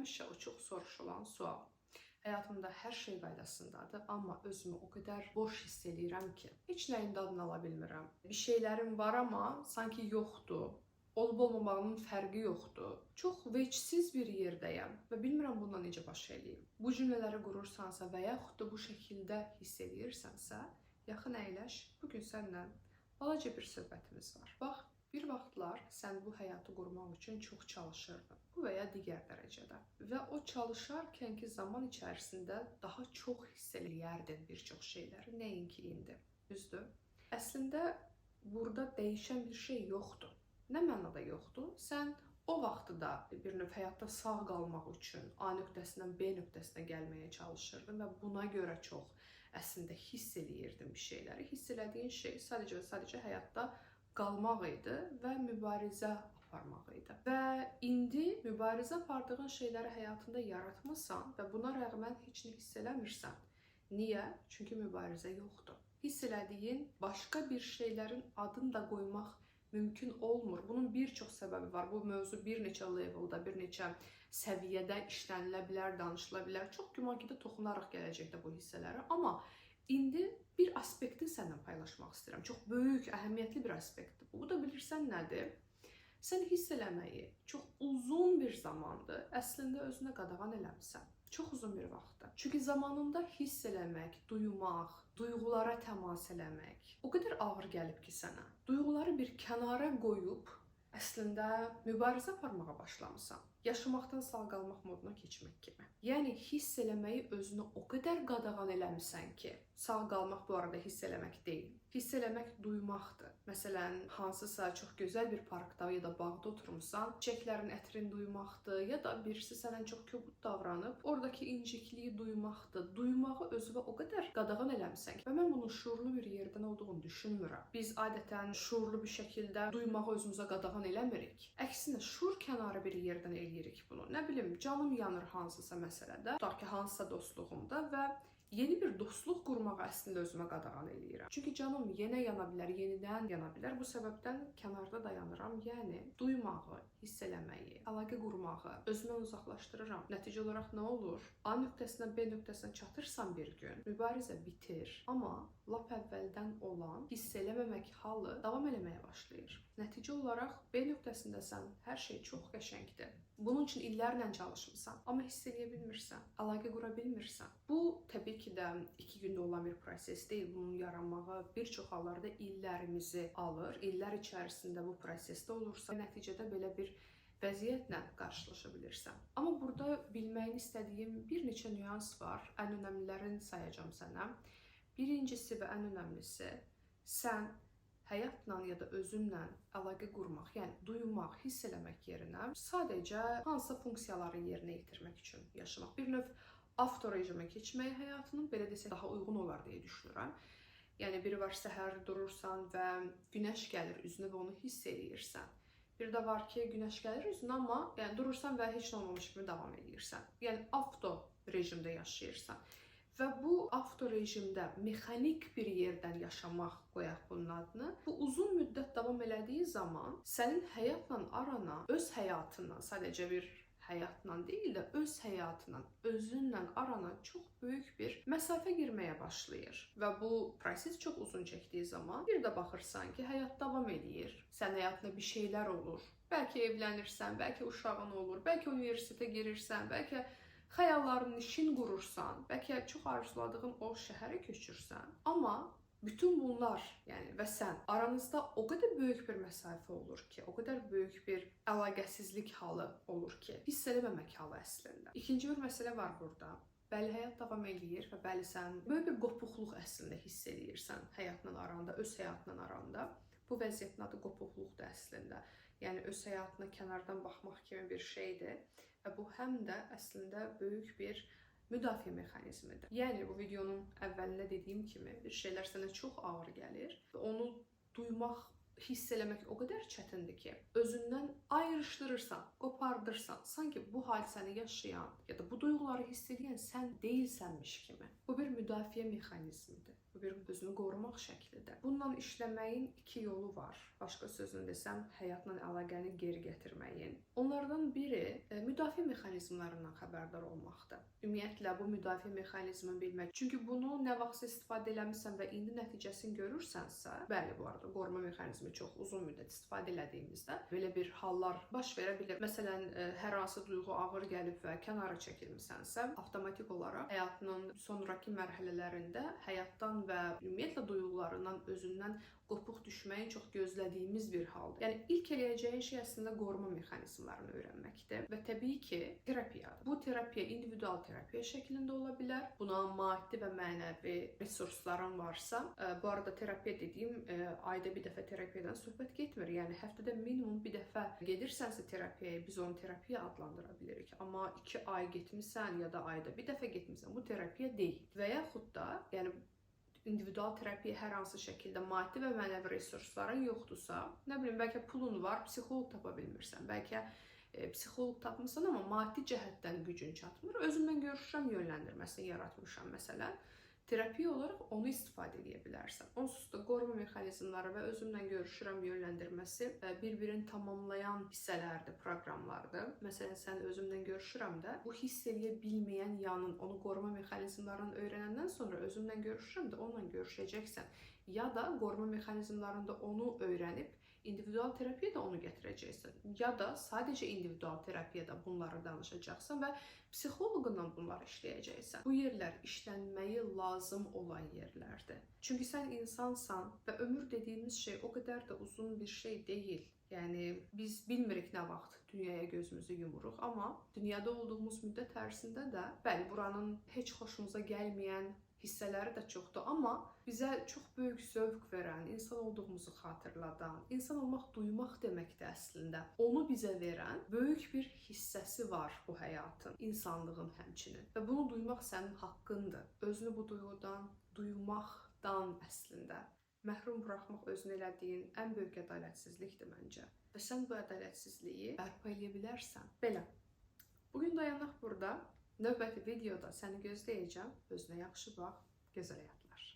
həmişə o çox soruşulan sual. Həyatımda hər şey qaydasındadır, amma özümü o qədər boş hiss edirəm ki, heç nəyin dadını ala bilmirəm. Bir şeylərim var, amma sanki yoxdur. Olub-olmamağının fərqi yoxdur. Çox vecsiz bir yerdəyəm və bilmirəm bundan necə baş eləyim. Bu cümlələri qurursansa və yaxud da bu şəkildə hiss edirsənsə, yaxın əyləş, bugün səninlə balaca bir söhbətimiz var. Bax, bir vaxtlar sən bu həyatı qurmaq üçün çox çalışırdın, bu və ya digər dərəcədə. Və o çalışarkənki zaman içərisində daha çox hiss eləyərdin bir çox şeyləri, nəinki indi. Düzdür? Əslində, burada dəyişən bir şey yoxdur. Nə mənada yoxdur? Sən o vaxtı da bir növ həyatda sağ qalmaq üçün A nöqtəsindən B nöqtəsinə gəlməyə çalışırdın və buna görə çox əslində hiss eləyirdin bir şeyləri. Hiss elədiyin şey sadəcə və sadəcə həyatda qalmaq idi və mübarizə aparmaq idi. Və indi mübarizə apardığın şeyləri həyatında yaratmısan və buna rəğmən heç nə hiss eləmirsən. Niyə? Çünki mübarizə yoxdur. Hiss elədiyin başqa bir şeylərin adını da qoymaq mümkün olmur. Bunun bir çox səbəbi var. Bu mövzu bir neçə leveldə, bir neçə səviyyədə işlənilə bilər, danışıla bilər. Çox güman ki, də toxunaraq gələcəkdə bu hissələrə. Amma indi bir aspekti səninlə paylaşmaq istəyirəm. Çox böyük, əhəmiyyətli bir aspektdir. Bu da bilirsən nədir? Sən hiss eləməyi çox uzun bir zamandır əslində özünə qadağan eləmisən. Çox uzun bir vaxtdır. Çünki zamanında hiss eləmək, duymaq, duyğulara təmas eləmək o qədər ağır gəlib ki sənə. Duyğuları bir kənara qoyub əslində mübarizə aparmağa başlamısan. Yaşamaqdan sağ qalmaq moduna keçmək kimi. Yəni hiss eləməyi özünə o qədər qadağan eləmisən ki, sağ qalmaq bu arada hiss eləmək deyil. Hiss eləmək duymaqdır. Məsələn, hansısa çox gözəl bir parkda ya da bağda oturmusan, çiçəklərin ətrini duymaqdır ya da birisi sənə çox kobud davranıb, oradakı incikliyi duymaqdır. Duymağı özünə o qədər qadağan eləmisən ki, və mən bunun şuurlu bir yerdən olduğunu düşünmürəm. Biz adətən şuurlu bir şəkildə duymağı özümüzə qadağan eləmirik. Əksinə, şuur kənarı bir yerdən eləyirik bunu. Nə bilim, canım yanır hansısa məsələdə, tutaq ki, hansısa dostluğumda və yeni bir dostluq qurmağı əslində özümə qadağan eləyirəm. Çünki canım yenə yana bilər, yenidən yana bilər. Bu səbəbdən kənarda dayanıram. Yəni, duymağı, hiss eləməyi, əlaqə qurmağı özümdən uzaqlaşdırıram. Nəticə olaraq nə olur? A nöqtəsindən B nöqtəsinə çatırsan bir gün, mübarizə bitir. Amma lap əvvəldən olan hiss eləməmək halı davam eləməyə başlayır. Nəticə olaraq B nöqtəsindəsən, hər şey çox qəşəngdir. Bunun üçün illərlə çalışmısan, amma hiss eləyə bilmirsən, əlaqə qura bilmirsən. Bu, təbii ki də 2 gündə olan bir proses deyil. Bunun yaranmağı bir çox hallarda illərimizi alır. İllər içərisində bu prosesdə olursa, nəticədə belə bir vəziyyətlə qarşılaşa bilirsən. Amma burada bilməyini istədiyim bir neçə nüans var. Ən önəmlilərini sayacağım sənə. Birincisi və ən önəmlisi, sən həyatla ya da özünlə əlaqə qurmaq, yəni duymaq, hiss eləmək yerinə sadəcə hansısa funksiyaları yerinə yetirmək üçün yaşamaq. Bir növ avtorejimə keçmək həyatının, belə desək, daha uyğun olar deyə düşünürəm. Yəni, biri var, səhər durursan və günəş gəlir üzünə və onu hiss eləyirsən. Bir də var ki, günəş gəlir üzünə, amma yəni, durursan və heç nə olmamış kimi davam edirsən. Yəni, avto rejimdə yaşayırsan. Və bu avto rejimdə mexanik bir yerdən yaşamaq, qoyaq bunun adını, bu uzun müddət davam elədiyi zaman sənin həyatla arana, öz həyatından, sadəcə bir həyatla deyil də öz həyatla, özünlə arana çox böyük bir məsafə girməyə başlayır. Və bu proses çox uzun çəkdiyi zaman bir də baxırsan ki, həyat davam edir, sənin həyatında bir şeylər olur. Bəlkə evlənirsən, bəlkə uşağın olur, bəlkə universitetə girirsən, bəlkə xəyallarının işin qurursan, bəlkə çox arzuladığın o şəhərə köçürsən. Amma bütün bunlar, yəni və sən aranızda o qədər böyük bir məsafə olur ki, o qədər böyük bir əlaqəsizlik halı olur ki, hiss eləməmək halı əslində. İkinci bir məsələ var burada. Bəli, həyat davam eləyir və bəli, sən böyük bir qopuqluq əslində hiss eləyirsən həyatla aranda, öz həyatla aranda. Bu vəziyyətin adı qopuqluqdur əslində. Yəni, öz həyatına kənardan baxmaq kimi bir şeydir. Və bu həm də əslində böyük bir müdafiə mexanizmidir. Yəni, bu videonun əvvəlində dediyim kimi bir şeylər sənə çox ağır gəlir və onu duymaq, hiss eləmək o qədər çətindir ki, özündən ayrışdırırsan, qopardırsan, sanki bu hadisəni yaşayan ya da bu duyğuları hiss edən sən deyilsənmiş kimi. Bu bir müdafiə mexanizmidir. Bu bir özünü qorumaq şəklidir. Bununla işləməyin iki yolu var. Başqa sözlə desəm, həyatla əlaqəni geri gətirməyin. Onlardan biri müdafiə mexanizmlarından xəbərdar olmaqdır. Ümumiyyətlə bu müdafiə mexanizmini bilmək. Çünki bunu nə vaxtsa istifadə eləmirsən və indi nəticəsini görürsənsə, bəli, bu arada qoruma mexanizmi çox uzun müddət istifadə elədiyimizdə belə bir hallar baş verə bilər. Məsələn, hər hansı duyğu ağır gəlib və kənara çəkilmisənsə, avtomatik olaraq həyatının sonrakı mərhələlərində həyatdan və ümumiyyətlə duyğularından, özündən qopuq düşməyi çox gözlədiyimiz bir haldır. Yəni ilk eləyəcəyin şey əslində qoruma mexanizmlarını öyrənməkdir və təbii ki, terapiyadır. Bu terapiya individual terapiya şəklində ola bilər. Buna maddi və mənəvi resursların varsa, bu arada terapiya dediyim ayda bir dəfə terapiyadan söhbət getmir. Yəni həftədə minimum bir dəfə gedirsənsə terapiyaya, biz onu terapiya adlandıra bilirik. Amma 2 ay getmisən ya da ayda bir dəfə getmisən, bu terapiya deyil. Və yaxud da, yəni individual terapiya hər hansı şəkildə maddi və mənəvi resursların yoxdursa, nə bilim, bəlkə pulun var, psixoloq tapa bilmirsən, bəlkə psixoloq tapmısan, amma maddi cəhətdən gücün çatmır. Özümdən görüşürəm yönləndirməsini yaratmışam məsələn. Terapiya olaraq onu istifadə edə bilərsən. Onsuz da qoruma mexanizmları və özümdən görüşürəm yönləndirməsi bir-birini tamamlayan hissələrdir, proqramlardır. Məsələn, sən özümdən görüşürəm də bu hiss eləyə bilməyən yanın, onu qoruma mexanizmlarını öyrənəndən sonra özümdən görüşürəm də onunla görüşəcəksən. Ya da qoruma mexanizmlarında onu öyrənib individual terapiyada onu gətirəcəksən. Ya da sadəcə individual terapiyada bunları danışacaqsan və psixoloqla bunları işləyəcəksən. Bu yerlər işlənməyi lazım olan yerlərdir. Çünki sən insansan və ömür dediyimiz şey o qədər də uzun bir şey deyil. Yəni biz bilmirik nə vaxt dünyaya gözümüzü yumuruq, amma dünyada olduğumuz müddət ərzində də bəli, buranın heç xoşumuza gəlməyən hissələri də çoxdur, amma bizə çox böyük zövq verən, insan olduğumuzu xatırladan, insan olmaq, duymaq deməkdir əslində. Onu bizə verən böyük bir hissəsi var bu həyatın, insanlığın həmçinin. Və bunu duymaq sənin haqqındır. Özünü bu duyğudan, duymaqdan əslində məhrum buraxmaq özünə elədiyin ən böyük ədalətsizlikdir məncə. Və sən bu ədalətsizliyi bərpa edə bilərsən. Belə. Bugün dayanaq burada. Növbəti videoda səni gözləyəcəm. Özünə yaxşı bax, gözəl həyatlar.